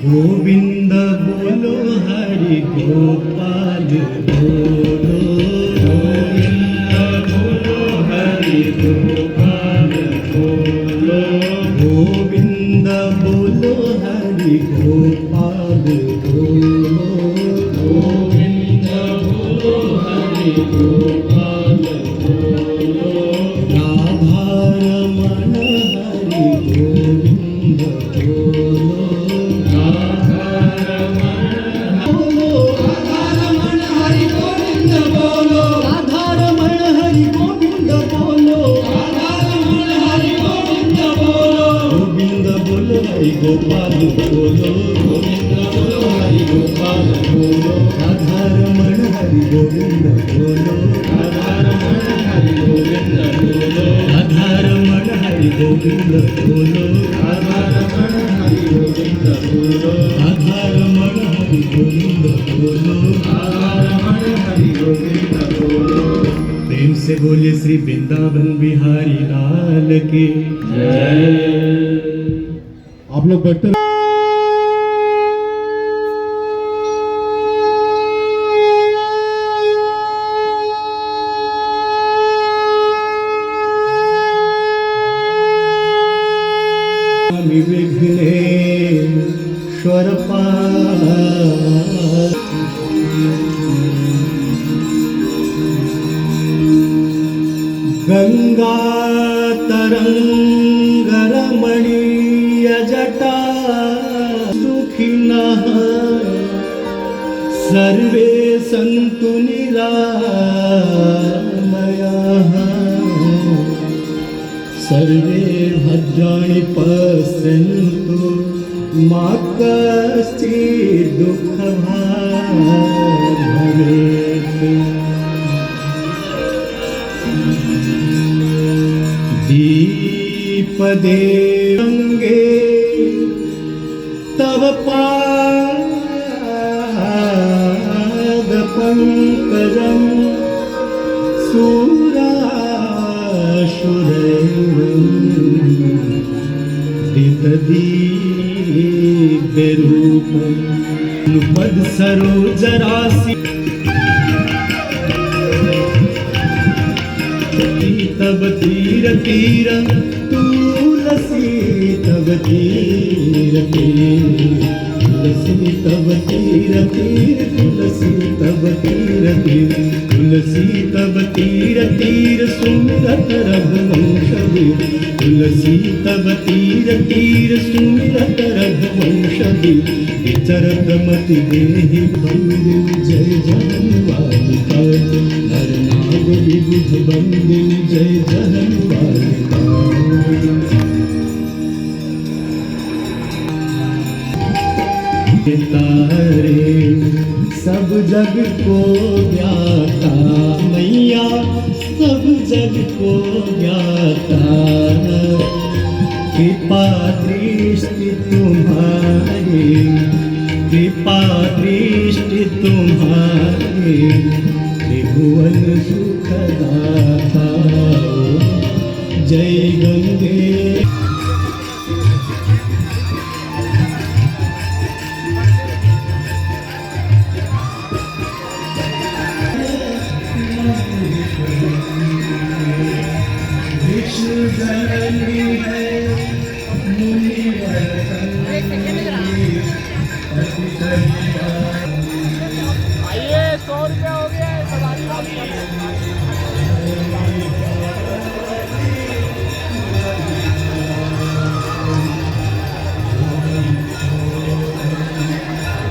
गोविंद बोलो हरि गोपाल बोलो, गोविंद बोलो हरि गोपाल बोलो, गोविंद बोलो हरि गोपाल बोलो, गोविंद बोलो हरि गोपाल बोलो, राधा रमण हरि गोविंद बोलो, राधा रमण बोलो, राधा रमण हरि गोविंद बोलो, राधा रमण हरि गोविंद बोलो, राधा रमण हरि गोविंद बोलो, गोविंद बोलो हरि गोपाल बोलो, गोविंद बोलो हरि गोपाल बोलो, राधा रमण हरि गोविंद बोलो, राधा रमण हरि गोविंद बोलो, राधा रमण हरि गोविंद बोलो, राधा रमण हरि गोविंद बोलो, राधा रमण हरि गोविंद बोलो, राधा रमण हरि गोविंद बोलो। प्रेम से बोले श्री वृंदावन बिहारी लाल की जय। आप लोग बैठते विघ्नेश्वर गंगा तरंग रमणीय जटा सुखिनः सर्वे सन्तु निरामयाः, सर्वे भद्राणि पश्यन्तु मा कश्चित् दुःखभाग् भवेत्। दीपदेवंगे तव पादपङ्कजं दितदीप्यरूपं पद सरोजरासि तब तीर तीर तुलसी तब तीर तीर तुलसी तब तीर तीर तुलसी तब तीर तीर तुलसी तब तीर तीर सुमिरत रघुवंश वीर, तुलसी तब तीर तीर सुमिरत रघुवंश वीर, विचरत मति देहि बंदिन जय जनवारि पात, नर नाग विबुध बंदिन जय जनवारि पात। तारे सब जग को ज्ञाता मैया, सब जग को ज्ञाता, कृपा दृष्टि तुम्हारी, कृपा